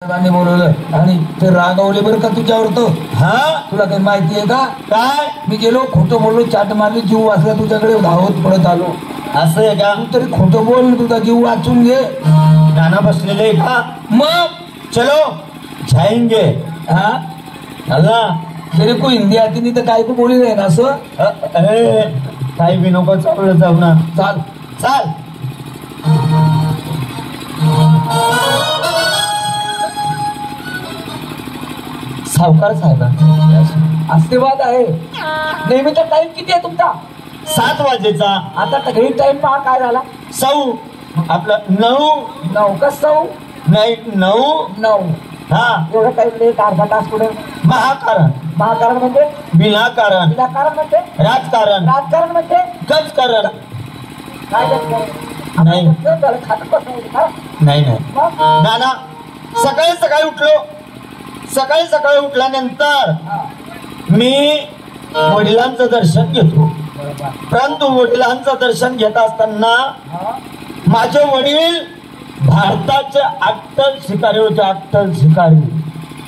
साहेबांनी बोलवलं आणि ते रागवले बरं का तुझ्यावर तो. हा तुला काही माहिती आहे का? काय मी गेलो खोटं बोललो, चाट मारली, जीव वाचला, तुझ्याकडे धावत पडत आलो. असं आहे का? तू तरी खोटं बोल, तुझा जीव वाचून घे. नाना बसलेले का? मग चलो जाएंगे. हा अल्ला तेरे को हिंदी आती नाही तर काय को बोली नाही ना असं. काही बी नको, चालू जाऊ ना. चाल चाल. सावकार साहेबांचा आशीर्वाद आहे. नेहमीचा टाइम किती आहे तुमचा? 7 वाजेचा. आता घरी टाइम पहा काय झाला. 9 आपलं 9 9 का 9? नाही 9. 9 हा एवढा टाइम लेट, अर्धा तास पुढे. महाकारण, महाकारण म्हणजे? विनाकारण, विनाकारण म्हणजे? राजकारण, राजकारण म्हणजे? गजकारण. काय करतो? नाही. त्याला खातं बसवलं का? नाही नाही मग? नाना, सकाळी सकाळी उठलो. सकाळी सकाळी उठल्यानंतर हा, मी वडिलांचं दर्शन घेतो. बरोबर. परंतु वडिलांचं दर्शन घेत असताना हा, माझे वडील भारताचे अट्टल शिकारी होते. अट्टल शिकारी.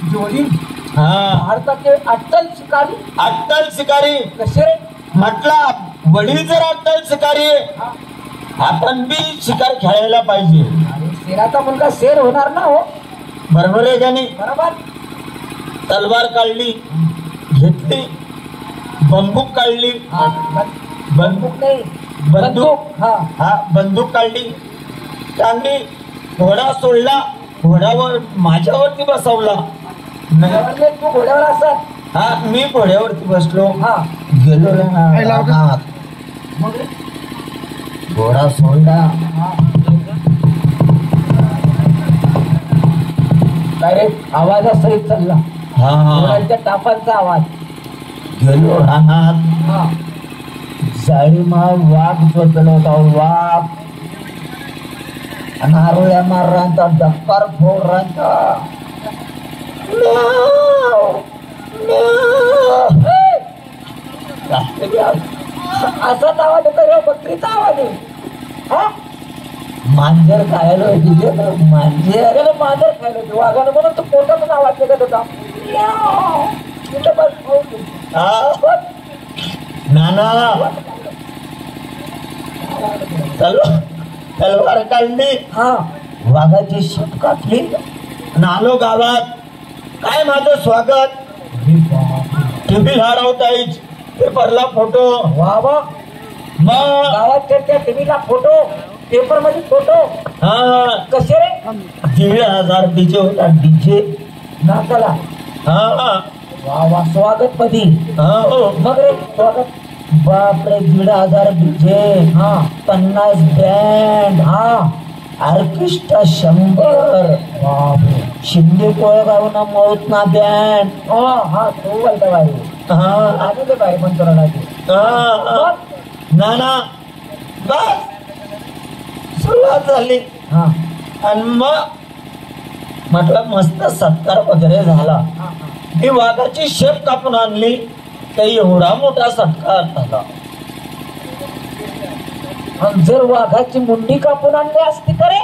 तुझे वडील हा भारताचे अट्टल शिकारी. अट्टल शिकारी कसे रे? म्हटलं वडील जर अट्टल शिकारी आहे, हा, आपण बी शिकार खेळायला पाहिजे. अरे शेराचा मुलगा शेर होणार ना. हो बरोबर आहे का नाही? बरोबर. तलवार काढली, घेतली. बंदूक काढली. हा, बंदूक नाही, बंदूक. हा, हा बंदूक काढली, टांगली, घोडा सोडला. घोड्यावर माझ्यावरती बसवला. नाही. घोड्यावर तू घोड्यावर असत. हा मी घोड्यावरती बसलो. हा, गेलो रानात. मग रे? घोडा सोडला. हा. काय रे? आवाजासहित चालला. हा घोड्यांच्या टापांचा आवाज. गेलो रानात. हा, जाळीमा वाघ झोपला होता. वाघ नारोळ्या मारांचा, डक्कर फोडांचा. असाच आवाज येतो रे. बकरीचा आवाज आहे. हा, मांजर खायला होती. मांजर त्याला मांजर खायला होती. वाघानं म्हणून तो पोटातून आवाज निघत होता. तिथं बस खाऊन घे. बस. नाना तलवार काढली, हा, वाघाची शिप कापली आणि आलो गावात. काय माझं स्वागत. टीव्ही लावतायच, पेपरला फोटो. वा वा. मग गावात त्या टीव्हीला फोटो, पेपर मध्ये फोटो. हा कसे रे? 1,500 डीजे होता. डीजे नाकाला. हा वा वा. स्वागत मध्ये. हो. मग रे स्वागत. बापरे 1,500 डीजे. हा, 50 बँड. हा, ऑर्केस्ट्रा 100. बापरे. शिंदे कोळगावना मौतना बँड. हा हा, तो बोलता बाई. हा आधी ते बाई पण तुला लागेल. हा. नाना बस सुरुवात झाली. हा, आणि मग म्हटलं मस्त सत्कार वगैरे झाला. हा, हा. मी वाघाची शेप कापून आणली, तर एवढा मोठा सत्कार झाला. आणि जर वाघाची मुंडी कापून आणली असती का रे?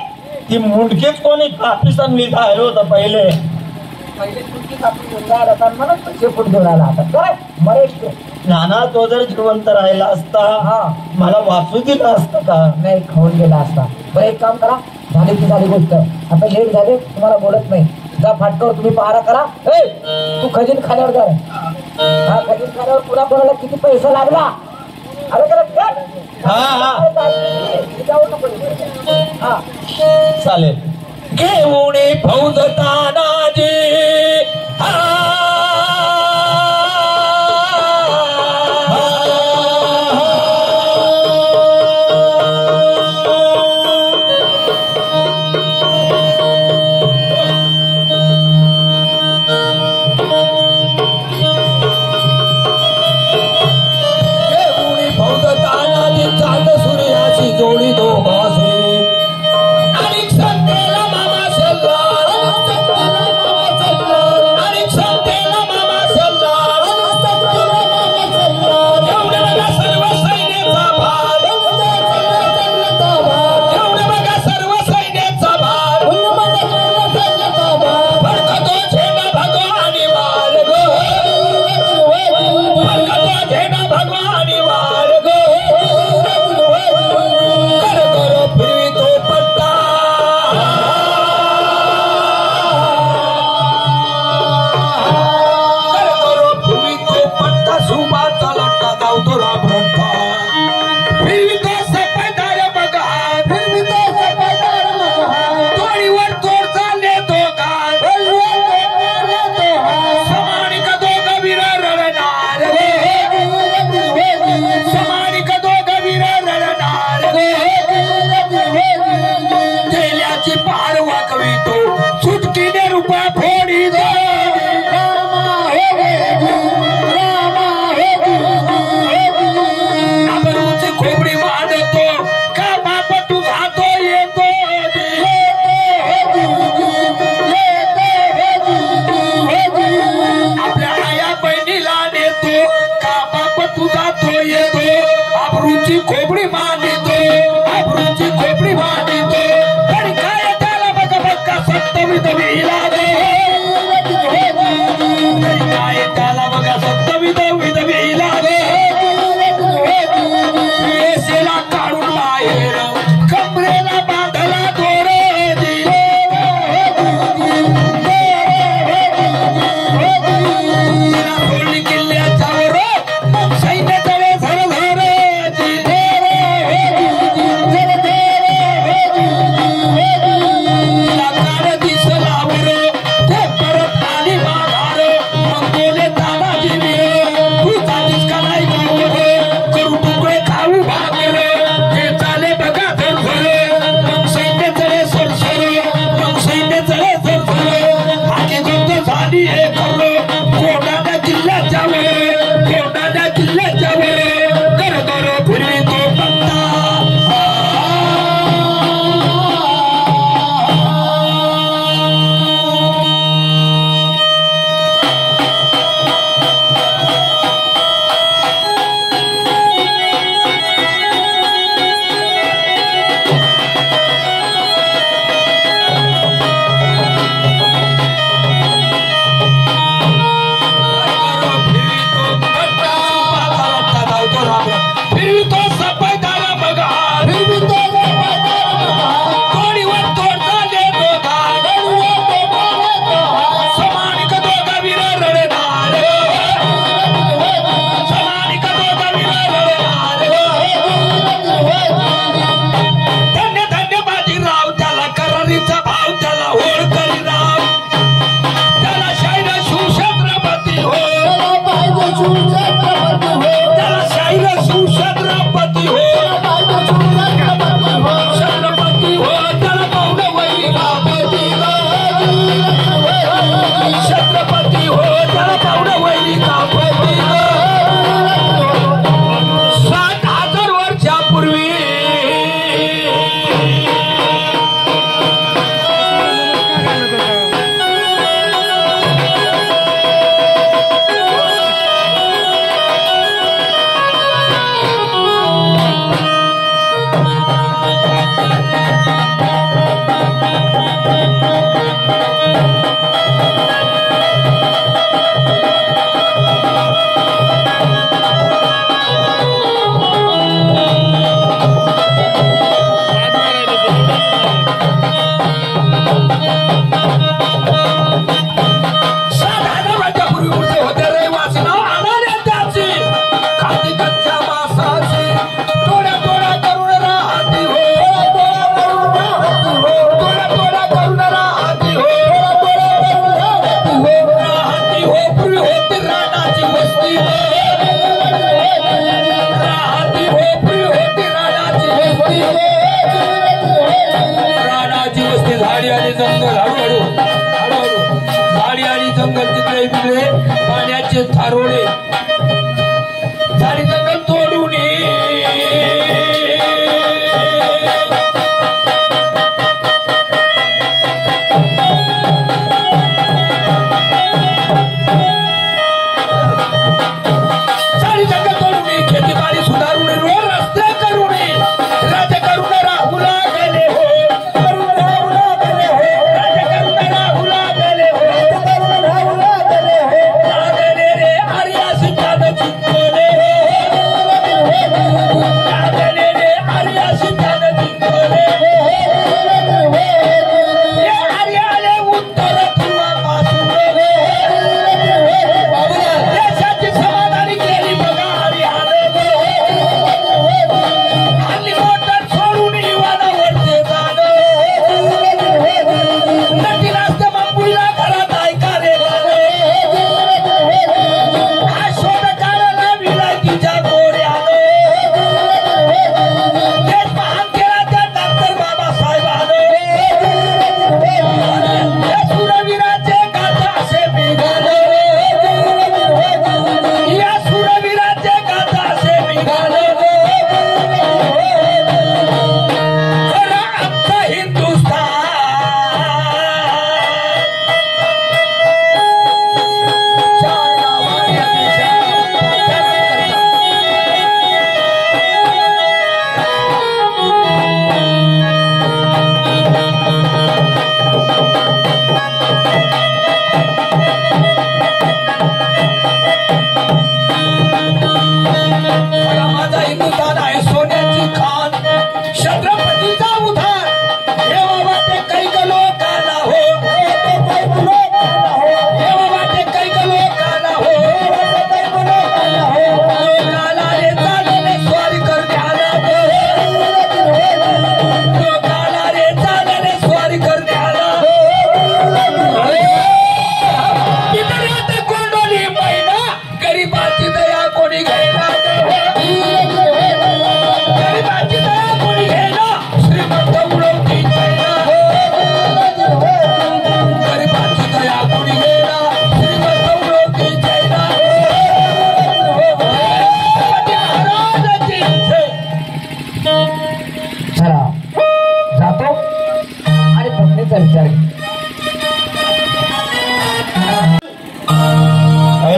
ती मुंडकीच कोणी कापीस आणली बाहेर होतं पहिले. पहिले मुंडी कापून घेऊन जायला होता म्हणून पैसे फुट घेऊन आला आता. काय मरेश तो. नाना तो जर जिवंत राहिला असता, हा, मला वाचू दिला असतं का? नाही खाऊन गेला असता. बरं एक काम करा, झाली ती झाली गोष्ट. आता लेट झाले, तुम्हाला बोलत नाही. जा फाटकावर तुम्ही पहारा करा. ए तू खजिन खाण्यावर जा. हा, खजिन खाण्यावर पुन्हा कोणाला किती पैसा लागला अरे करा. हा हा जाऊ नको तिथे. हा, चालेल. घेऊन फौज तानाजी. जोडी दोघांची आणि सत्तेला मामा शेजार आणि हे खरं कोणाला जिल्ह्याच्या वर कोणाला जिल्ह्याच्या वर कर कर फिरवी तो पत्ता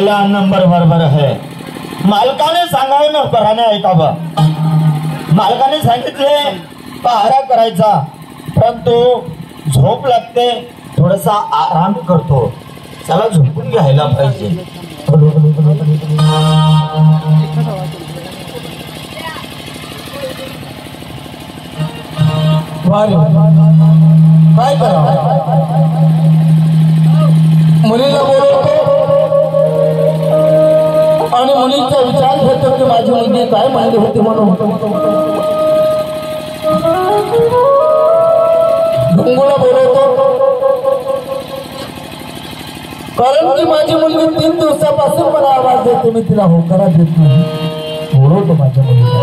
पहिला नंबर बरोबर आहे. मालकाने सांगावं नोकराने ऐकावं. मालकाने सांगितले पहारा करायचा, परंतु झोप लागते, थोडासा आराम करतो. त्याला झोपून घ्यायला पाहिजे. काय करा, मुलीला बोलवतो आणि मुलीचा विचार घेतो की माझी मुलगी काय म्हणली होती म्हणून. ढुंगूला बोलवतो कारण की माझी मुलगी 3 दिवसापासून मला आवाज देते, मी तिला होकारा देत नाही. बोलवतो माझ्या मुलीला.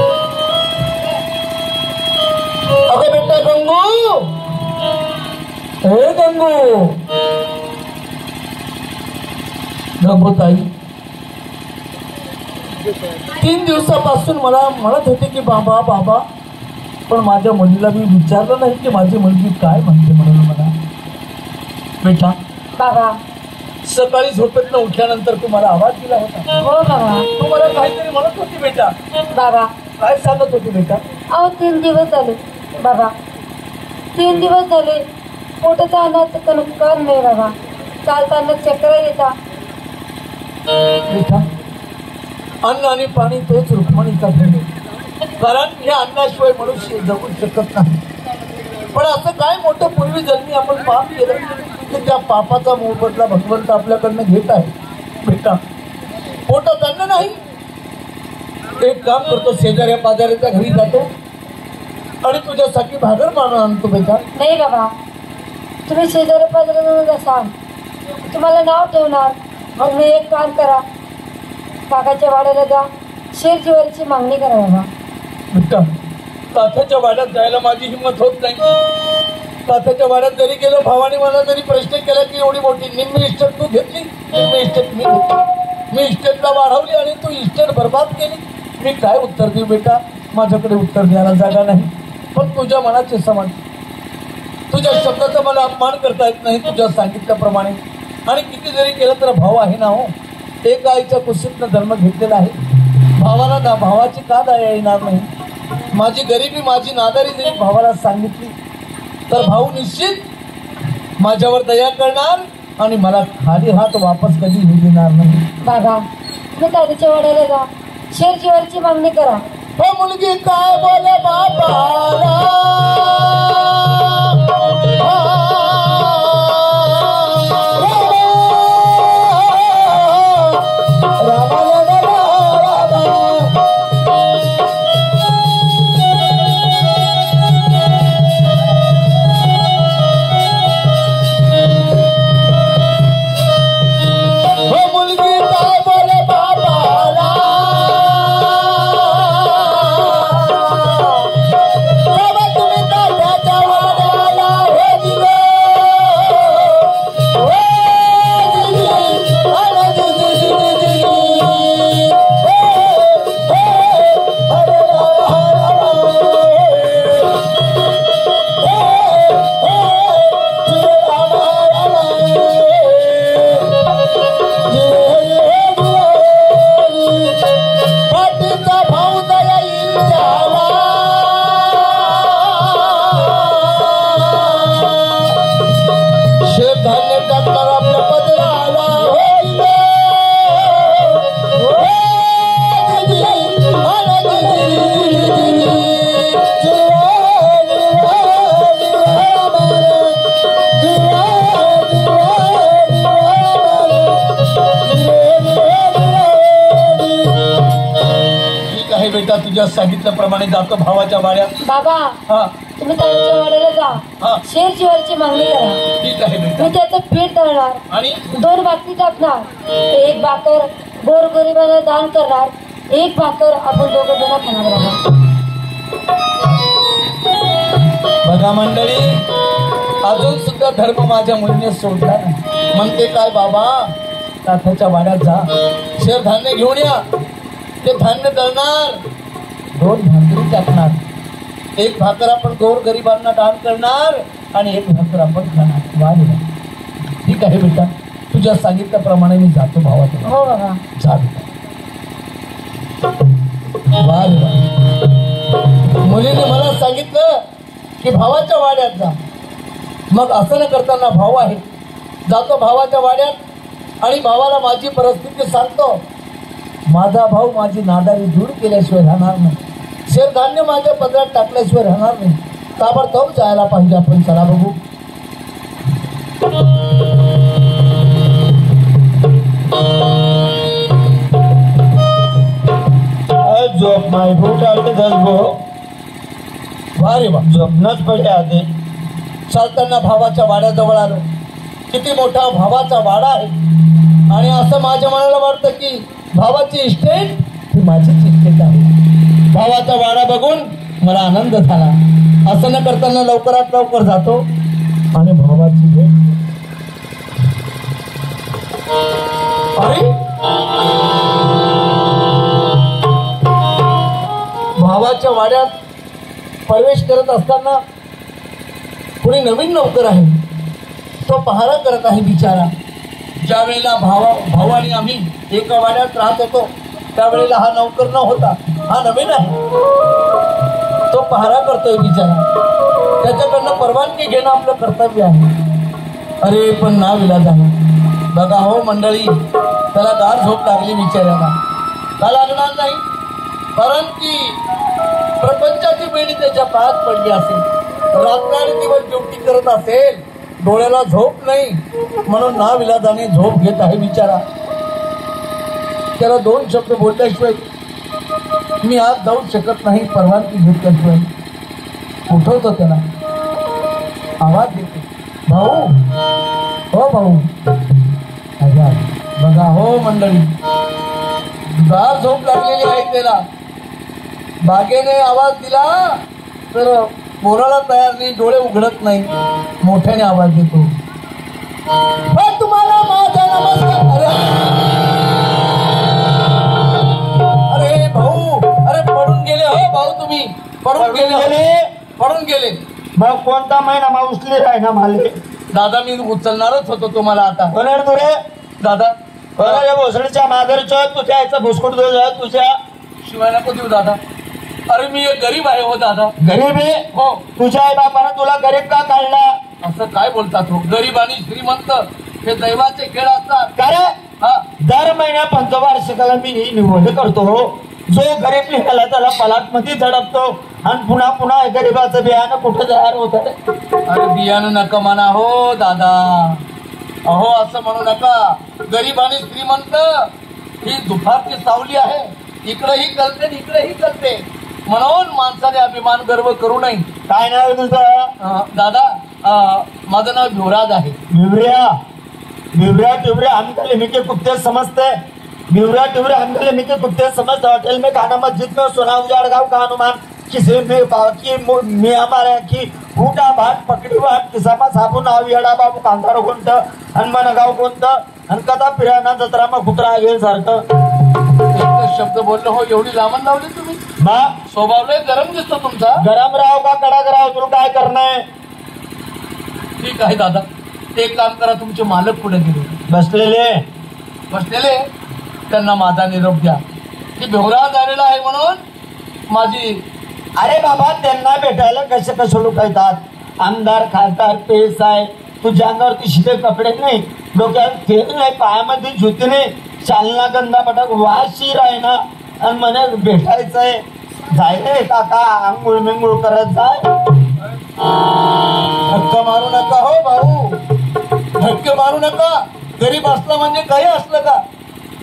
अगं बेटा गंगू, हे गंगू. गंगूताई 3 दिवसापासून मला म्हणत होते की बाबा बाबा, पण माझ्या मुलीला मी विचारलं नाही की माझी मुलगी काय म्हणते म्हणून. मला बेटा बाबा, सकाळी झोपेतनं उठल्यानंतर तू मला आवाज दिला होता. हो बाबा. तू मला काहीतरी म्हणत होती बेटा. बाबा, काय सांगत होती बेटा? अहो 3 दिवस झाले बाबा, 3 दिवस झाले पोटाचा अन्नाचं कणकार नाही बाबा. चालताना चक्र येता. बेटा, अन्न आणि पाणी तोच रुक्मिणीचा भेद, कारण या अन्नाशिवाय मनुष्य जगू शकत नाही. पण असं काय मोठं पूर्वी जन्मी आपण पाप केलं की त्या पापाचा मोबदला भगवंत आपल्याकडनं घेत आहे. बेटा, पोटात अन्न नाही. एक काम करतो, शेजाऱ्या पाजाऱ्याच्या घरी जातो आणि तुझ्यासाठी भाकर मारून आणतो. बेटा नाही बाबा, तुम्ही शेजारी पाजारी असाल, तुम्हाला नाव ठेवणार. मग मी एक काम करा, काकाच्या वाड्याला जा, शेरजीवरची मागणी करा बाबा. बेटा, तात्याच्या वाड्यात जायला माझी हिंमत होत नाही. तात्याच्या वाड्यात जरी गेलो, भावाने मला जरी प्रश्न केला की एवढी मोठी निम्मी इस्टेट तू घेतली, निम्मी इस्टेट मी घेतली, मी इस्टेटला वाढवली आणि तू इस्टेट बर्बाद केली. मी काय उत्तर देऊ बेटा? माझ्याकडे उत्तर द्यायला जागा नाही. पण तुझ्या मनाचे समाज, तुझ्या शब्दाचा मला अपमान करता येत नाही तुझ्या सांगितल्याप्रमाणे. आणि किती जरी केलं तर भाव आहे ना हो. एक आईच्या कुशीतनं जन्म घेतलेला आहे. भावाला ना भावाची का दया येणार नाही? माझी गरिबी, माझी नादारी जरी भावाला सांगितली तर भाऊ निश्चित माझ्यावर दया करणार आणि मला खाली हात वापस कधी येऊ देणार नाही. बाबा, तुम्ही तात्याच्या वाड्याला जा, शेरजीवरची मागणी करा. हो मुलगी काय बोले बाबाला, बेटा तुझ्या सांगितल्याप्रमाणे जातो भावाच्या वाड्यात. बाबा, हा तुम्ही तात्याच्या वाड्याला हा. जा, शेरजीवरची मागणी करा. ठीक आहे बेटा. मी त्याचं पीठ तळणार आणि 2 भाकरी टाकणार, 1 भाकर गोरगरिबाला दान करणार, 1 भाकर आपण 2 जण खाणार बाबा. बघा मंडळी, अजून सुद्धा धर्म माझ्या मुलीने सोडला नाही. म्हणते काय बाबा, तात्याच्या वाड्यात जा, शेर धान्य घेऊन या. ते धान्य दळणार, 2 भाकरी टाकणार, 1 भाकर आपण गोर गरिबांना दान करणार आणि 1 भाकर आपण खाणार. वा रे वा. ठीक आहे बेटा, तुझ्या तुझ्या सांगितल्याप्रमाणे मी जातो भावाकडे. हो बाबा. जा वा रे वा. मुलीने मला सांगितलं की भावाच्या वाड्यात जा. मग असं न करताना भाऊ आहे, जातो भावाच्या वाड्यात आणि भावाला माझी परिस्थिती सांगतो. माझा भाऊ माझी नादारी दूर केल्याशिवाय राहणार नाही, शेरधान्य माझ्या पदरात टाकल्याशिवाय राहणार नाही. ताबडतोब जायला पाहिजे आपण. चला बघू. झोप माय भूट आले भो. वा रे वा. झोपणंच पडले आधी. चालताना भावाच्या वाड्याजवळ आलो. किती मोठा भावाचा वाडा आहे आणि असं माझ्या मनाला वाटतं की भावाची इस्टेट ही माझीच इस्टेट आहे. भावाचा वाडा बघून मला आनंद झाला. असं न करताना लवकरात लवकर जातो आणि भावाची भेट. अरे भावाच्या वाड्यात प्रवेश करत असताना कुणी नवीन नौकर आहे, तो पहारा करत आहे बिचारा. ज्या वेळेला भाऊ आणि आम्ही एका वाड्यात राहत होतो त्यावेळेला हा नौकर न होता, हा नवीन आहे. तो पहारा करतोय बिचारा. त्याच्याकडनं परवानगी घेणं आपलं कर्तव्य आहे. अरे पण नाव इलाज आहे. बघा हो मंडळी, त्याला गार झोप लागली बिचाऱ्याला. का लागणार नाही, कारण की प्रपंचाची बेडी त्याच्या पायात पडली असेल. रात्रदिवस ड्युटी करत असेल, डोळ्याला झोप नाही, म्हणून नाविलाजाने झोप घेत आहे बिचारा. त्याला दोन शब्द बोलल्याशिवाय मी आज जाऊ शकत नाही, परवानगी घेतल्याशिवाय. उठवतो त्याला, आवाज देतो, भाऊ हो भाऊ. बघा हो मंडळी, गार झोप लागलेली आहे त्याला. बागेने आवाज दिला तर बोलायला तयार नाही, डोळे उघडत नाही. मोठ्याने आवाज देतो, तुम्हाला माझा नमस्कार. अरे भाऊ, अरे पडून गेले हो भाऊ, तुम्ही पडून गेले. मग कोणता महिना मग उचले राही ना माले. दादा मी उचलणारच होतो तुम्हाला आता. कोण तू रे दादा भोसडीच्या मादरच्या तुझ्या याचा भुसकुट तुझ्या शिवाय नको देऊ दादा. अरे मी एक गरीब आहे हो दादा. गरीब आहे हो. तुझ्या आई बापानं तुला गरीब का काढला? असं काय बोलतात हो? गरीब आणि श्रीमंत हे दैवाचे खेळ असतात. का रे? हा, दर महिन्या पंचवार्षिकाला मी ही निवड करतो. जो गरीब निघाला त्याला पलाट मध्ये झडपतो आणि पुन्हा पुन्हा गरीबाचं बियाणं कुठं तयार होत. अरे बियाणं नका म्हणा हो दादा. अहो असं म्हणू नका. गरीब आणि श्रीमंत ही दुपारची सावली आहे. इकडेही कळते इकडेही कळते, म्हणून माणसाने अभिमान गर्व करू नये. काय नाव आहे तुझं? दादा माझं नाव युवराज आहे. बिवऱ्या टिवऱ्या हमदले मिके कुत्ते समझते. बिवऱ्या टिवऱ्या हमदले मिके कुत्ते समझते. होटल में खाना, मस्जिद में सोना, उजाड़ गाँव का हनुमान, किसी में बाकी मी हमारे की फूटा भाट पकडी भाट किसामा साबून आव येडा बाबू कांतार कोणतं हनुमान गाव कोणतं आणि कदा फिराना जत्रा मग कुत्रा गेल सारखं. शब्द बोललो हो, एवढी लांबण लावली तुम्ही. स्वभाव लय गरम दिसतो तुमचा. गरम राव का कडा कराव, तुला काय करणं? ठीक आहे दादा, एक काम करा, तुमचे मालक पुढे गेले बसलेले, त्यांना माझा निरोप द्या की बेवराज आलेला आहे म्हणून माझी. अरे बाबा त्यांना भेटायला कसे लोक येतात. आमदार खासदार पेस आहे. तुझ्या अंगावरती शिदे कपडे नाही, डोक्यात तेल नाही, पायामध्ये जुते नाही, चालना गंदा पटाक वाशीर आहे ना, आणि मला भेटायचंय. जायले काका आंघोळ मिंगोळ करत जाय. धक्का मारू नका हो भाऊ, धक्के मारू नका. गरीब असलं म्हणजे काही असलं का,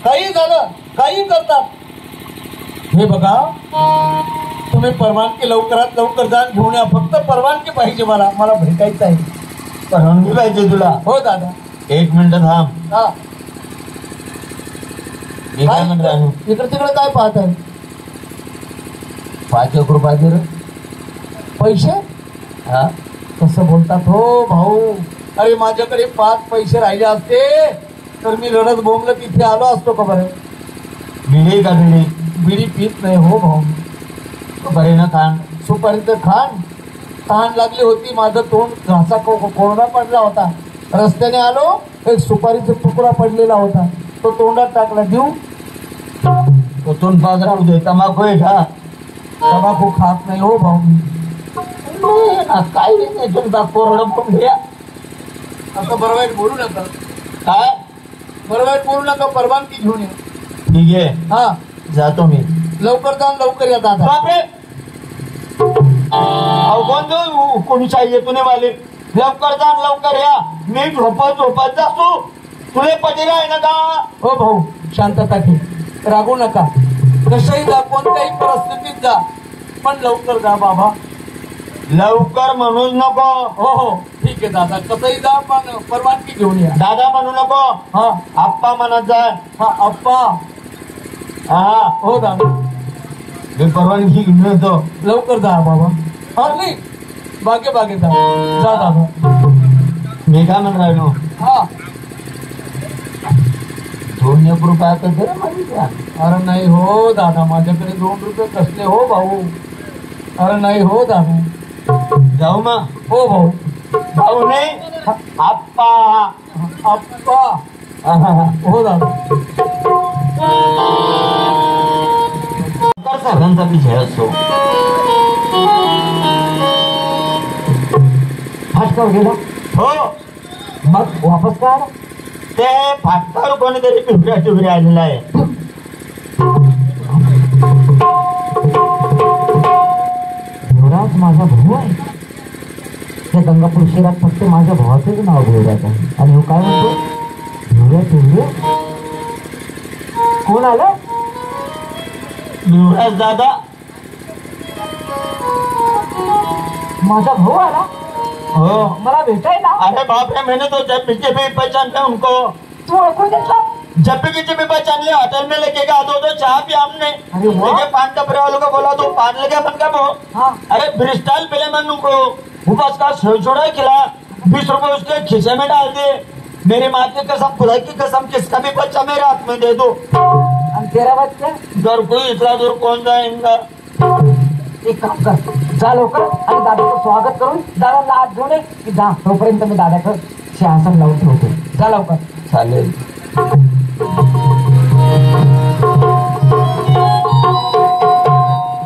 काही झालं काही करतात. हे बघा, तुम्ही परवानगी लवकरात लवकर जाऊन घेऊन या. फक्त परवानगी पाहिजे, मला भेटायचं आहे. परवानगी पाहिजे तुला? हो दादा. 1 मिनिट थांब. हा, मी काय म्हणतो, इकडे तिकडे काय पाहत आहे? 5 रुपये दे रे. पैसे? हा, कसं बोलतात हो भाऊ. अरे माझ्याकडे 5 पैसे राहिले असते तर मी रडत बोंबलं तिथे आलो असतो का बरं. बिडी का बिडी? बिडी पीत नाही हो भाऊ. बरे ना खान? सुपारी तर तहान लागली होती. माझं तोंड घासा कोरडा पडला होता. रस्त्याने आलो एक सुपारीचा तुकडा पडलेला होता, तो तोंडात टाकला. देऊ? ओतून पाच राहू दे. तंबाखू आहे का? तंबाखू खात नाही हो भाऊ मी. काही नाही तुमचा कोरडं पण घ्या. असं बरं वाईट बोलू नका, काय बरं वाईट बोलू नका. परवानगी घेऊन या. ठीक आहे, हा, जातो मी. लवकर जाऊन लवकर या दादा. बापरे, अहो कोण तो कोणी चाहिए तुने वाले? लवकर जा लवकर या. मी झोपत जातो. तुले पती आहे ना का? हो भाऊ, शांतता ठेव, रागू नका. कशाही जा, कोणत्याही परिस्थितीत जा, पण लवकर जा बाबा. लवकर म्हणूच नको. हो हो, ठीक आहे दादा. कसंही जा, पण परवानगी घेऊन या. दादा म्हणू नको. हा आप्पा म्हणत जाय. हा, अप्पा. हा, हो दादा, मी परवानगी घेऊन येतो. लवकर जा बाबा. हा नाही, बागे जा जा दादा. मी काय म्हणून राहिलो? हा, 2 रुपया कसं रे मागितला? अरे नाही हो दादा, माझ्याकडे 2 रुपये कसले हो भाऊ. अरे नाही हो दादा. जाऊ मग. हो भाऊ. भाऊ नाही, आप्पा. अप्पा. आहा. हो दादा. तर सगळ्यांचा विषय असतो. फाटकावर गेला हो, मग वापस काय आला? ते फाटकावर कोणीतरी पिंपऱ्या आलेला आहे. युवराज माझा भाऊ आहे. त्या गंगापूर शहरात फक्त माझ्या भावाचंच नाव युवराज आहे. आणि हो काय म्हणतो? युवराज कोण आलं? युवराज दादा. माझा भाऊ आला. हो. मला भेटायला. अरे बाप रे, मैंने तो जब भी पहचानते उनको. तू ओळखून घेतला? जब भी पहचान लिया. होटल में लेके गया तो चाय पिया हमने. अरे वाह. लेके पान टपरे वालों को बोला तो पान लेके अपन का वो. हाँ. अरे ब्रिस्टल पहले मैंने उनको उपवास का छोड़ा खिलाया. 20 रुपए उसके खीसे में डाल दिए. मेरी माँ की कसम, खुदा की कसम, किसका भी बच्चा मेरे हाथ में दे दो. आणि तेरा बच्चा? घर कोई इतना दूर कौन जाएगा? एक काम कर, जा लवकर आणि दादाचं स्वागत करून दादाला आत घेऊन ये. जा, तोपर्यंत मी दादाचं सिंहासन लावून ठेवतो. जा लवकर. चालेल.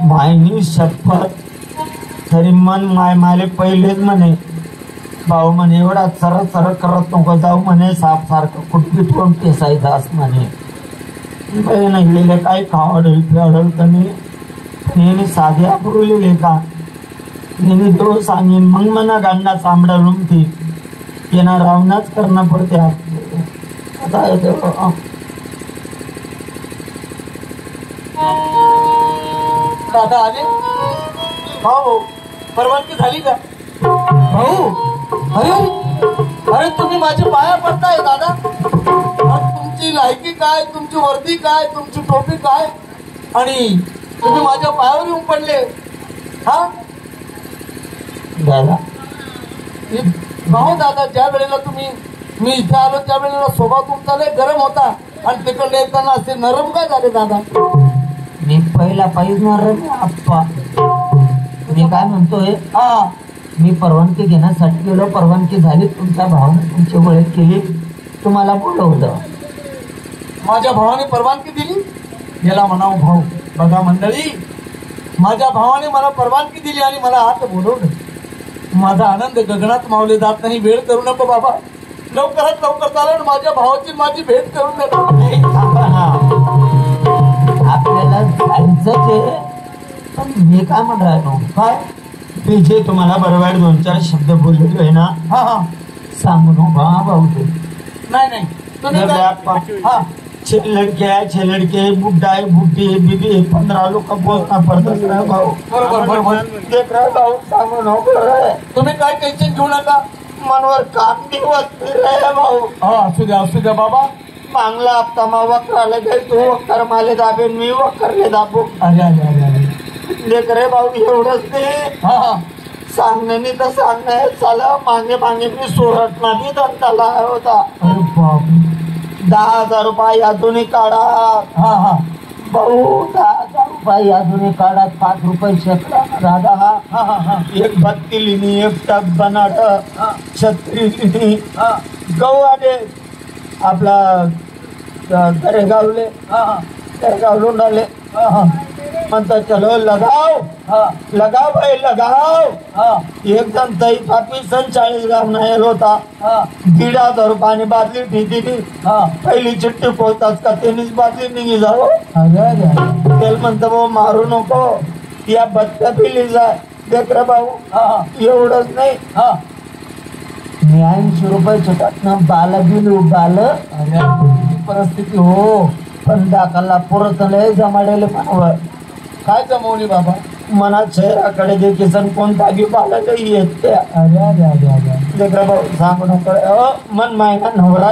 मायनी शपथ. तरी मन माले पहिलेच म्हणे, भाऊ म्हणे एवढा सरळ करत नको जाऊ म्हणे. साप सारखं कुठली ठेवून पेसायचं असं म्हणे. नाही लिहिले काय खावडल पिवडल कमी. नेहमी साध्या पुरवलेले का नेहमी देव सांगेन मग मना गाडना चांबडा लुमती. येणार रावणाच करणं पडते. आता दादा आले? भाऊ, परवानगी झाली का? भाऊ, अरे अरे तुम्ही माझे पाया पडताय दादा. तुमची लायकी काय, तुमची वर्दी काय, तुमची टोपी काय, आणि तुम्ही माझ्या पायावर येऊन पडले. हा दादा, भाऊ दादा, ज्या वेळेला मी इथे आलो त्या वेळेला स्वभाव तुमचा लय गरम होता, आणि तिकडे येताना असे नरम काय झाले दादा? मी पहिला पाहिजे नरम आप्पा. मी काय म्हणतोय, हा, मी परवानगी घेण्यासाठी गेलो. परवानगी झाली. तुमच्या भावाने तुमची ओळख केली, तुम्हाला बोलवलं. माझ्या भावाने परवानगी दिली. याला म्हणावं भाऊ. बघा मंडळी, माझ्या भावाने मला परवानगी दिली आणि मला आत बोलवलं. माझा आनंद गगनात मावले जात नाही. वेळ करू नको बाबा, लवकरात लवकर चालेल. माझ्या भावाची माझी भेट करून देतो. आपल्याला जायचंच आहे. पण मी काय म्हणून राहिलो, काय? मी जे तुम्हाला बरोबर 2-4 शब्द बोललेलो आहे ना, हा हा, सांगू नको भाऊ. ते नाही तुम्ही काय? हा, 6 लड़के है, 6 लड़के, बुढ़ा है, बुढ़ी है, बीबी है, 15 लोग का बोलना पड़ता है भाऊ. बरोबर. देख रहा भाऊ, सांगू नको रे. तुम्ही काय टेन्शन घेऊ नका. मनवर काम दिवस रे भाऊ. हा, असू द्या बाबा. मागला हप्ता मग वक्राला गए, तू वक्कर माले दाबे, मी वक्करले दाबू. अरे देख रे भाऊ, एवढंच ते हा, सांगण्याने तर सांगण्या चाला. मागे मी सोरट नाही धंदा होता. अरे बाप. 10,000 रुपये यातून काढा हा भाऊ. 10,000 रुपये यातून काढा. 5 रुपये शेकडा दादा. हा, एक बत्ती लिहिणी, एक टब बनाट, छत्री लिहिणी, गहू आले आपला गरेगावले गरेगावलून आले म्हणतात चलो लगाव भाई लगाव एकदम तई पापी 47 ग्राम नाही होता 1,500 रुपयाने बादली ठेवली पहिली चिठ्ठी पोहताच का त्यांनीच बादली निघी जावं तेल म्हणतं भाऊ मारू नको या बत्त्या पिली जाय देख रे भाऊ एवढंच नाही 80 रुपये छटात ना बाल दिलू बाल परिस्थिती हो पण दाखला पुरत लय जमाडेले मानव काय जमवली बाबा मना शहराकडे जे किसन कोणता गी बाला काही येते देख रे भाऊ सांगू नको मन मायना नवरा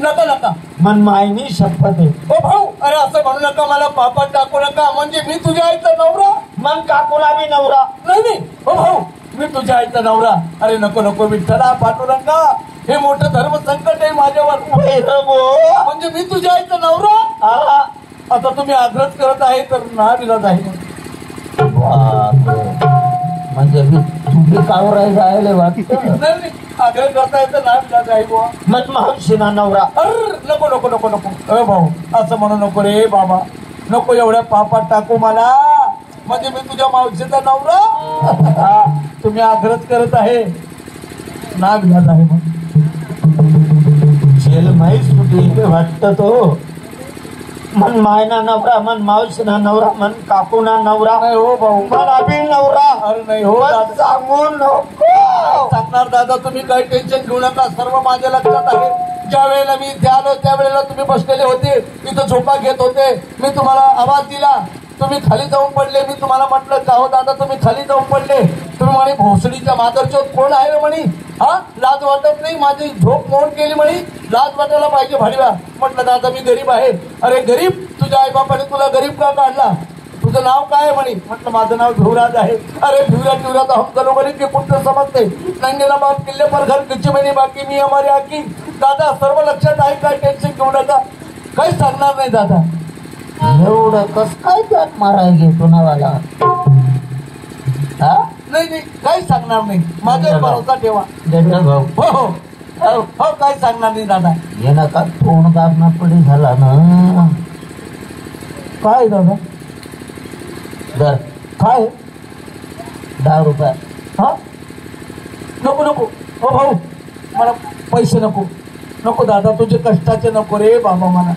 नका मन मायनी शपथ आहे ओ भाऊ अरे असं म्हणू नका मला पापात टाकू नका म्हणजे मी तुझ्या आईचा नवरा मन काकूला बी नवरा नाही ओ भाऊ मी तुझ्या आईचा नवरा अरे नको विठ्ठला पाठवू नका हे मोठं धर्म संकट आहे माझ्यावर म्हणजे मी तुझ्या आईचा नवरा आता तुम्ही आग्रह करत आहे तर ना विलाज आहे म्हणजे तुम्ही कावराय जायला वाटतं नाही आग्रह करता येतं ना विलाज आहे बुवा मग मावशीना नवरा नको अरे भाऊ असं म्हणू नको रे बाबा नको एवढ्या पापात टाकू मला म्हणजे मी तुझ्या मावशीचा नवरा तुम्ही आग्रह करत आहे ना विलाज आहे मग जेल माहीत सुटी वाटत तो मन मायना नवरा मन मावशीना नवरा मन काकूना नवरा नाही हो भाऊ मला बी नवरा अरे नाही हो दादा सांगू नको सांगणार दादा तुम्ही काही टेन्शन घेऊ नका सर्व माझ्या लक्षात आहे ज्या वेळेला मी इथे आलो त्यावेळेला तुम्ही बसलेले होते इथं झोपा घेत होते मी तुम्हाला आवाज दिला तुम्ही खाली जाऊन पडले मी तुम्हाला म्हटलं का हो दादा तुम्ही खाली जाऊन पडले तुम्ही म्हणे भोसडीच्या मादरचोद कोण आहे रे म्हणे लाज वाटत नाही माझी झोप मोड केली म्हणे लाज वाटायला पाहिजे भाडीवा म्हटलं दादा मी गरीब आहे अरे गरीब तुझ्या आईबापाने तुला गरीब का काढला तुझं नाव काय म्हणे म्हटलं माझं नाव भिवराज आहे अरे भिवरा तो हम करो गरीब के पुत्र समजते नंगेला बाप किल्ले पर घर किच्ची महिने बाकी मी हमारी आकी दादा सर्व लक्षात आहे काय टेन्शन घेऊ नका काहीच सांगणार नाही दादा एवढं कस काय त्यात माराय घेतो नावाला नाही काहीच सांगणार नाही माझ्यावर भरोसा ठेवा भाऊ हो काही सांगणार नाही दादा ये नका तोंड दाबना पडी झाला ना काय दादा दर काय 10 रुपये नको हो भाऊ मला पैसे नको दादा तुझे कष्टाचे नको रे बाबा मला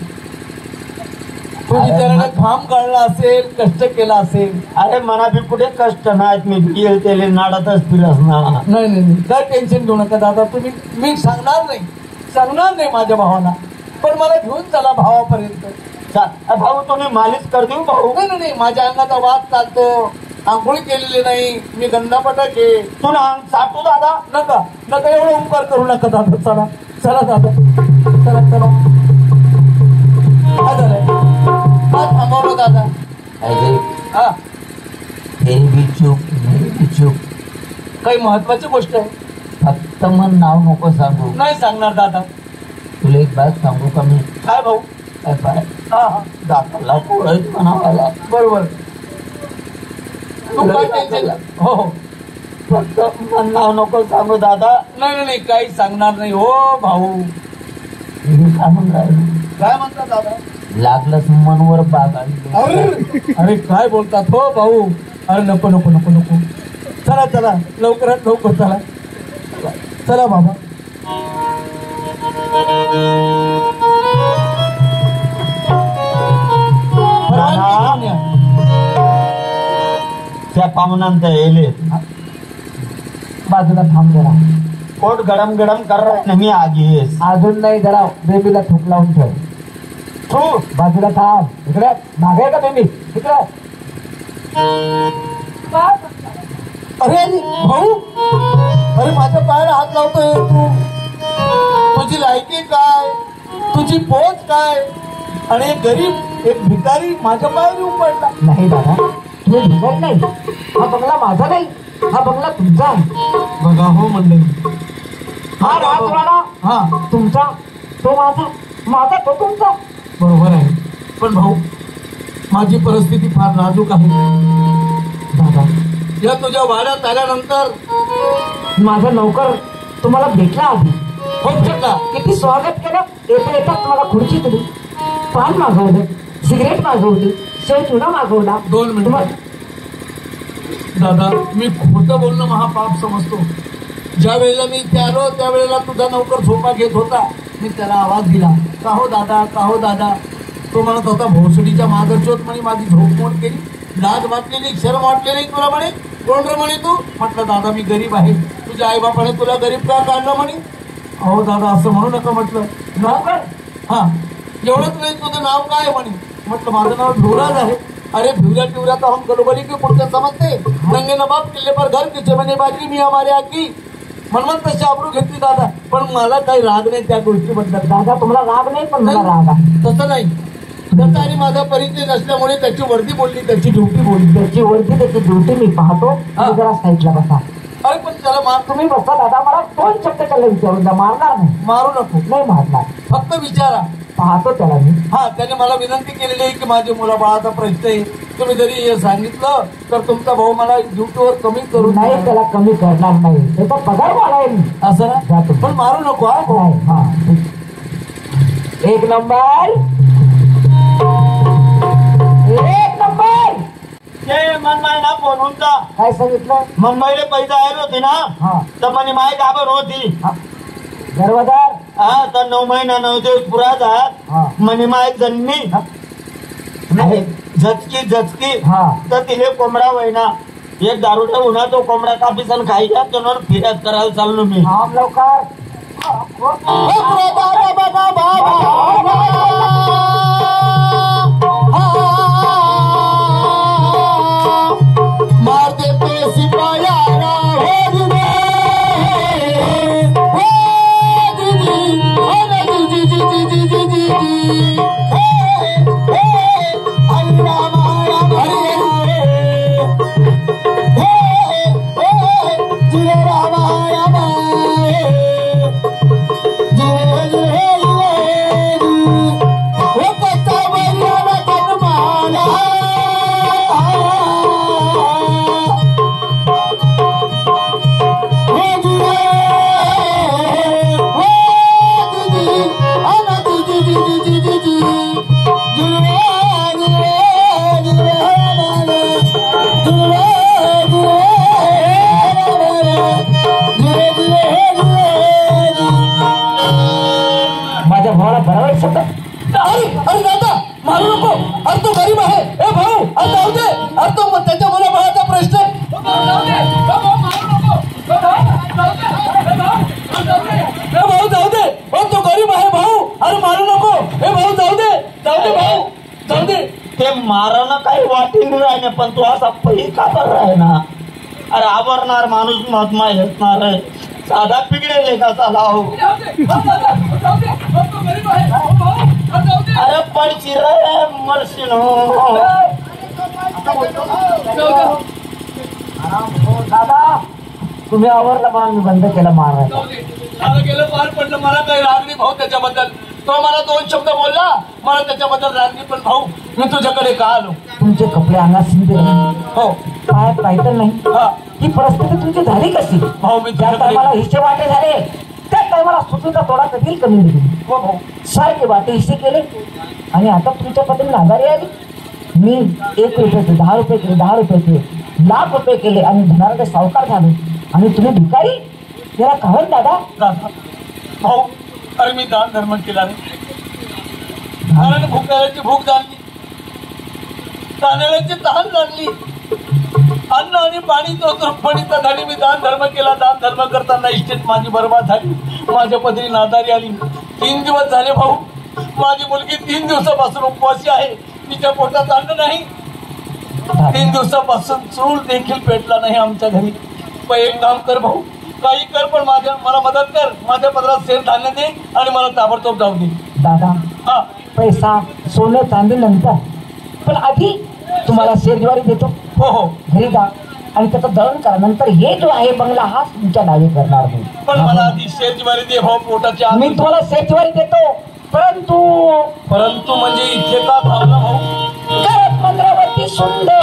तुझी त्याने घाम गाळला असेल कष्ट केला असेल अरे मना बी कुठे कष्ट नाहीत मी बिल तेले नाडातच फिरस ना नाही काय टेन्शन घेऊ नका दादा तुम्ही मी सांगणार नाही माझ्या भावाला पण मला घेऊन चला भावापर्यंत भाऊ तुम्ही मालिश कर देऊ भाऊ नाही माझ्या अंगाचा वाद चालतो आंघोळ केलेली नाही मी गंधापटक आहे तुला साठू दादा नका एवढं उपकार करू नका दादा चला दादा चला काय झालंय थांबवलं दादा चूक काही महत्वाची गोष्ट आहे फक्त मन नाव नको सांगू नाही सांगणार दादा तुला एक बात सांगू का मी काय भाऊ काय पाय दाखवला पोळत म्हणावाला बरोबर तू काय टेन्शन हो फक्त मन नाव नको सांगू दादा नाही काही सांगणार नाही हो भाऊ मी काय म्हणणार काय म्हणतात दादा लागलंच मनवर बाग अरे काय बोलतात हो भाऊ अरे नको चला लवकरात लवकर चला बाबा त्या पाहुण्यांत येले बाजूला थांब जरा पोट गरम कर रहा मी आगी अजून नाही जरा बेबीला थूक लावून ठेव तू बाजूला थांब इकडे मागे का बेबी इकडे अरे भाऊ अरे माझ्या पायाला हात लावतोय तू तुझी लायकी काय तुझी पोच काय आणि एक गरीब एक भिकारी माझ्या पायावर येऊन पडला नाही दादा तुम्ही भिकारी नाही हा बंगला माझा नाही हा बंगला तुमचा बघा हो मंडळी हा राजवाडा हा तुमचा तो माझा तो तुमचा बरोबर आहे पण भाऊ माझी परिस्थिती फार नाजूक आहे दादा या तुझ्या वाड्यात आल्यानंतर माझा नौकर तुम्हाला भेटला आधी होऊ शकता. किती स्वागत केलं. येता येता तुम्हाला खुर्ची दिली, पान मागवलं, सिगरेट मागवली, शेव चुना मागवला. 2 मिनिट. दादा मी खोटं बोलणं महापाप समजतो. ज्या वेळेला मी इथे आलो त्यावेळेला तुझा नौकर झोपा घेत होता. मी त्याला आवाज दिला, का हो दादा, का हो दादा. तो म्हणत होता भोसडीच्या मागरचोत म्हणे माझी झोप मोड केली, लाज वाटलेली, शरम वाटलेली तुला म्हणे. कोण रे म्हणे तू. म्हटलं दादा मी गरीब आहे, तुझ्या आईबापाने तुला गरीब का काढलं म्हणे. अहो दादा असं म्हणू नका. म्हटलं नाव काय. हा एवढंच नाही, तुझं नाव काय म्हणे. म्हटलं माझं नाव ढोराज आहे. अरे भिवऱ्या टिवऱ्या तो हम गडबडी के पुढचं समजते. रंगे नबाब किल्ले पर घर किचे म्हणे बाजी मी हमारे आकी. म्हणून तशी आबरू घेतली दादा. पण मला काही राग नाही त्या गोष्टीबद्दल. दादा तुम्हाला राग नाही, पण मला राग आहे. तसं नाही. त्याचा आणि माझा परिचय नसल्यामुळे त्याची वर्दी बोलली, त्याची ड्युटी बोलली. त्याची वरती त्याची ड्युटी मी पाहतो. तुम्ही जरा साईडला बसा. अरे पण त्याला मार. तुम्ही बसा दादा. मला 2 शब्द त्याला विचारून द्या. मारणार नाही. मारू नको. नाही मारणार. फक्त विचारा. पाहतो त्याला मी. हा त्याने मला विनंती केलेली आहे की माझ्या मुलाबाळाचा प्रश्न आहे, तुम्ही जरी हे सांगितलं तर तुमचा भाऊ मला ड्युटीवर कमी करू नाही. त्याला कमी करणार नाही. त्याचा पगार वाढेल. असं ना. जातो. पण मारू नको. हा नाही. हा 1 नंबर. 1 नंबर. ते मनमाय ना फोन होता. काय सांगितलं. मुंबईला पैसा आले होते ना, हा तर म्हणे माय गाबर होती. हा. गर्भदार. हा तर 9 महिना 9 दिवस पुरा हा. झाला. म्हणे माय जन्मी हा. नाही. झचकी हा. तर तिले कोंबडा वहिना एक दारूटा उन्हा तो कोंबडा कापीसन खायचा. त्यावर फिर्याद करायला चाललो मी. थांब लवकर. मार देते सिपायाला हो दे. माझ्या भावाला बरोबर शब्द. अरे अरे दादा मारू नको. अरे तो गरीब आहे. ए भाऊ अरे जाऊ दे. अरे तो त्याच्या मुलाबाळाचा प्रश्न आहे. भाऊ जाऊ दे. तो गरीब आहे भाऊ. अरे मारू नको. हे भाऊ जाऊ दे. जाऊ दे भाऊ जाऊ दे. ते मारणं काही वाटेल राहिने, पण तू असा पही का बरं आहे ना. अरे आवरणार माणूस महात्मा येतणार आहे. साधा पिघडेल का साला हो. अरे पडची रे मरशील हो. दादा तुम्ही आवरला म्हणून मी बंद केलं मारायला. झालं गेलं पार पडलं. मला काही राग नाही भाऊ त्याच्याबद्दल. तो मला 2 शब्द बोलला. मला त्याच्याबद्दल राग नाही. पण भाऊ मी तुझ्याकडे का आलो. तुमचे कपडे अंगात शिंदे हो काय पाहिजे नाही. हा ही परिस्थिती तुमची झाली कशी. भाऊ मी ज्या तुझ्याकडे. टायमाला हिस्से वाटे झाले त्या टायमाला सुट्टीचा थोडा कधी कमी दिली. हो भाऊ सारखे वाटे हिस्से केले आणि आता तुमच्या पत्नी आजारी आली. मी 1 रुपये केले, 10 रुपये केले, 10 रुपये केले, लाख रुपये केले आणि धनाराचे सावकार झाले आणि तुम्ही भिकारी. जरा कहत दादा. दादा भाऊ अरे मी दान धर्म केला नाही. कारण भुकाऱ्याची भूक जाणली, तांदळाची तहान जाणली, अन्न आणि पाणी तो तृप्पणीचा झाली. मी दान धर्म केला. दान धर्म करताना इष्टेत माझी बरबाद झाली. माझ्या पत्नी नादारी आली. 3 दिवस झाले भाऊ. माझी मुलगी 3 दिवसापासून उपवासी आहे. तिच्या पोटात अन्न नाही. 3 दिवसापासून चूल देखील पेटला नाही आमच्या घरी. पण एक काम कर भाऊ, काही कर पण मला मदत कर. माझ्या पदरात शेर धान्य दे आणि मला ताबडतोब जाऊ दे. दादा हा पैसा सोनं चांदी नंतर, पण आधी तुम्हाला शेरज्वारी देतो. हो हो घरी जा आणि त्याचं दळण करा. नंतर हे जो आहे बंगला हा तुमच्या नावे करणार नाही. पण मला आधी शेरजीवारी दे भाऊ. पोटाची आग. मी तुम्हाला शेरज्वारी देतो. परंतु म्हणजे इथे का थांबला भाऊ. करत मंद्रावती सुंदर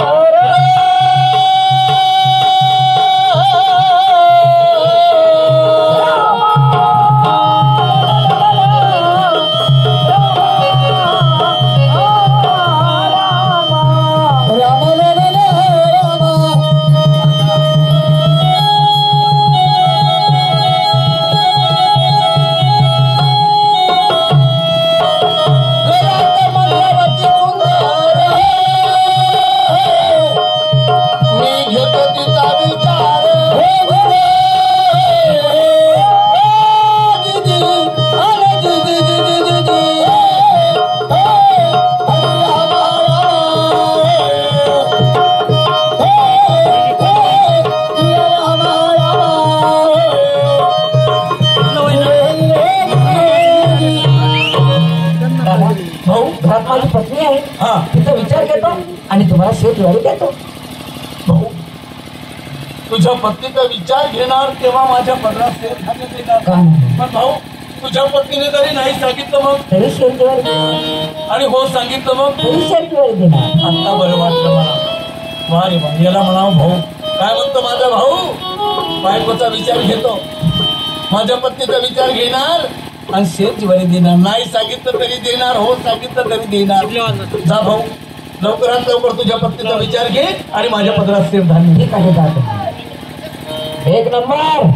सांगा भाऊ घरात माझी पत्नी आहे हा तिचा विचार घेतो आणि तुम्हाला शेतवारी देतो. भाऊ तुझ्या पत्नीचा विचार घेणार तेव्हा माझ्या पदरात शेतधान्य देणार. का नाही? पण भाऊ तुझ्या पत्नीने जरी नाही सांगितलं मग तरी शेतवारी देणार. आणि हो सांगितलं मग तरी शेतवारी देणार. आता बरं वाटलं मला. वा रे वा याला म्हणावं भाऊ. काय म्हणतो माझा भाऊ बायकोचा विचार घेतो माझ्या पत्नीचा विचार घेणार आणि शेतवारी देणार. नाही सांगितलं तरी देणार हो सांगितलं तरी देणार. जा भाऊ लवकरात लवकर तुझ्या पत्नीचा विचार घे आणि माझ्या पदरात शेतधान्य घे. ठीक आहे जातो. एक नंबर.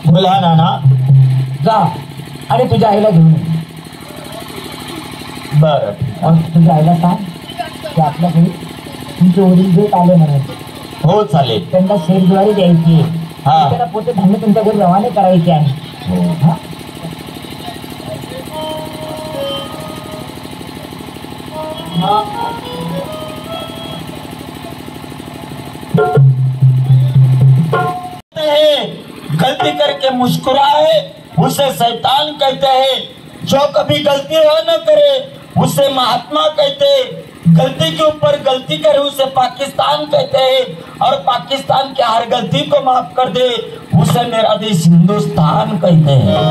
बोला नाना. जा आणि तुझ्या आईला घेऊन ये. बर आणि तुझ्या आईला सांग की आपल्या घरी तुमचे वडील भेट आले म्हणायचे. हो चालेल. त्यांना शेतज्वारी द्यायची. हा. त्यांना पोते धान्य तुमच्या घरी रवाने करायचे आहे. हो. हा? गलती करके मुस्कुराए उसे शैतान कहते हैं. जो कभी गलती हो न करे उसे महात्मा कहते हैं. गलती के ऊपर गलती करे उसे पाकिस्तान कहते हैं और पाकिस्तान की हर गलती को माफ कर दे उसे मेरा देश हिंदुस्तान कहते हैं.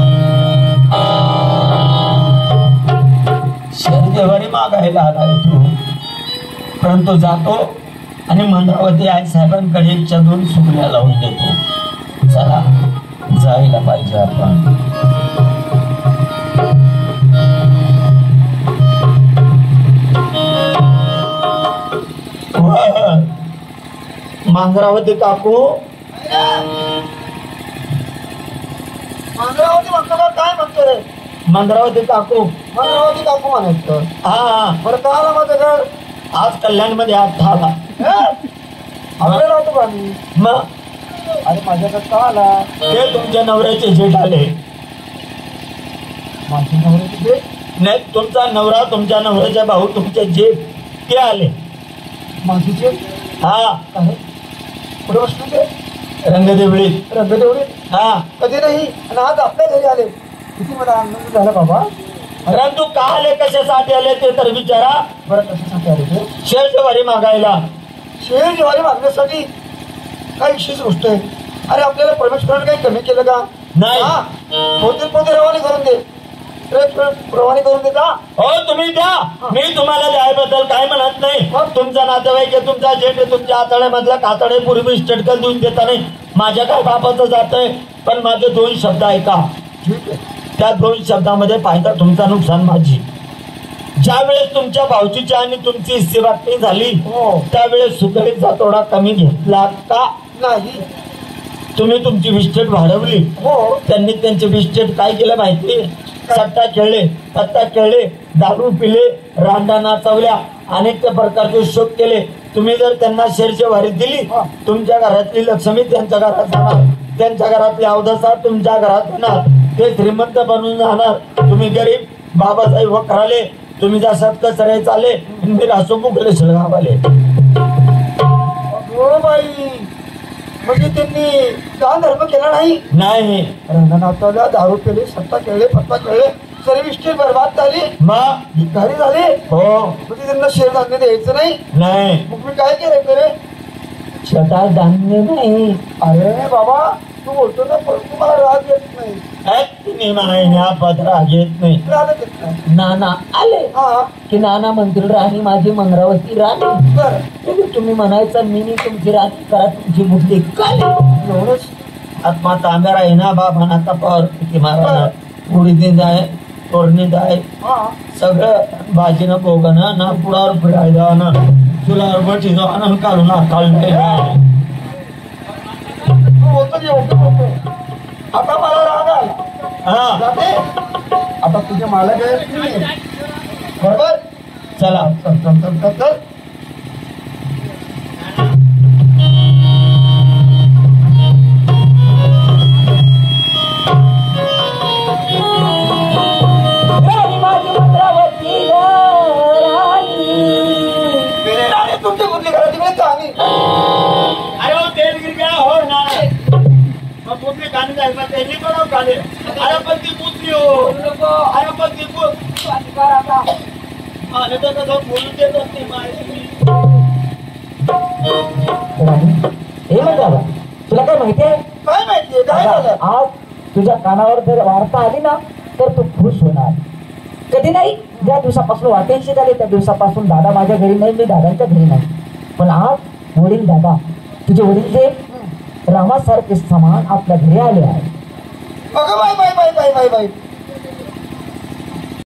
शेरदेवारी मागायला आलाय तू परंतु जातो आणि मंद्रावती आई साहेबांकडे एकच्या दोन सुगड्या लावून देतो. चला जायला पाहिजे आपण. मंद्रावती काकू. मंगळावती म्हणतो का काय म्हणतो रे. मंद्रावती काकू. मंगळावती काकू म्हणायचं. हा बरं का आला माझं घर आज कल्याण मध्ये हात झाला. आपल्याला होतो का मी. मग अरे माझ्याकडे का आला. ते तुमच्या नवऱ्याचे जेठ आले. माझी नवऱ्याची भेट. नाही तुमचा नवरा तुमच्या नवऱ्याच्या भाऊ तुमचे जेठ ते आले. माझी भेट हा काय पुढे बसलो ते रंगदेवळी. रंगदेवडी हा कधी नाही आणि आज आपल्या घरी आले. किती मला आनंद झाला बाबा. परंतु का आले कशासाठी आले ते तर विचारा. बरं कशासाठी आले ते. शेरजवारी मागायला. शेर ज्वारी मागण्यासाठी काय विशेष गोष्ट आहे. अरे आपल्याला परमेश्वराने काही कमी केलं का. नाही. पोते पोते रवाने करून दे. रवाने करून दे का. हो तुम्ही द्या. मी तुम्हाला द्यायबद्दल काय म्हणत नाही. तुमचा नातेवाईक आहे तुमचा जेठ आहे तुमच्या आतड्यामधला कातडे पूर्वी स्टेटकल देऊन देता नाही. माझ्या काय बापाचं जात आहे पण माझे दोन शब्द ऐका. ठीक आहे. त्या दोन शब्दामध्ये फायदा तुमचा नुकसान माझी. ज्या वेळेस तुमच्या भाऊजीची आणि तुमची हिस्से वाटणी झाली हो. त्यावेळेस सुकळीचा थोडा कमी घेतला का. नाही. तुम्ही तुमची विस्टेट वाढवली. हो. त्यांनी त्यांचे विस्टेट काय केलं माहिती. सट्टा खेळले पत्ता खेळले दारू पिले रांडा नाचवल्या अनेक त्या प्रकारचे शोक केले. तुम्ही जर त्यांना शेरची वारी दिली तुमच्या घरातली लक्ष्मी त्यांच्या घरात जाणार. त्यांच्या घरातली अवदसा तुमच्या घरात येणार. ते श्रीमंत बनून जाणार. तुम्ही गरीब बाबासाहेब वखराले तुम्ही जसात कसरे चाले मी रासो बुकले शेळगाव आले. हो बाई म्हणजे त्यांनी दान धर्म केला नाही. नाही रंगा नाचवल्या दारू केली सत्ता खेळले पत्ता खेळले सर्व इष्टी बरबाद झाली. मग भिकारी झाली. हो म्हणजे त्यांना शेर धान्य द्यायचं नाही. नाही मग मी काय केलं रे. छोटा धान्य नाही. अरे बाबा तू बोलतो ना पण तुम्हाला राग येत नाही. तुम्ही महिन्या पत्रा घेत नाही. राग येत नाही. नाना आले हा की नाना म्हणतील राणी माझी मंगरावती राणी. बरं तरी तुम्ही म्हणायचं मी तुमची राणी करा तुमची बुद्धी काली. एवढंच. आत्मा तांब्या आहे ना बाबा ना तपावर किती मारा उडी दिन आहे तोडणी आहे हा सगळं भाजीनं बोगणं ना पुढावर फिरायला ना चुलावर बटी जाणं काढून काढून तू बोलतो की ओके बोलतो. आता मला राग आला. हा जाते आता तुझे मालक आहे तुम्ही. बरोबर चला चल चल चल चल चल. राणी माझी मंगरावती राणी. राणी तुमची कुठली घराची वेळ चांगली. अरे वो तेल गिर गया हो ना मग पूर्ण गाणी जायचं त्यांनी पण गाणे अरे पण ती पुत्री बोलू नको. अरे पण ती अधिकार आता मला तर कसं बोलू देत असते राणी, हे म्हणते बाबा, तुला काय माहिती आहे? काय माहितीये काय झालं? आज तुझ्या कानावर जर वार्ता आली ना तर तू खुश होणार. कधी नाही, ज्या दिवसापासून वाटेशी झाले त्या दिवसापासून दादा माझ्या घरी नाही, मी दादांच्या घरी नाही. पण आज वडील दादा, तुझे वडील जे रामासारखे समान आपल्या घरी आले आहे. अगं bye bye bye bye bye bye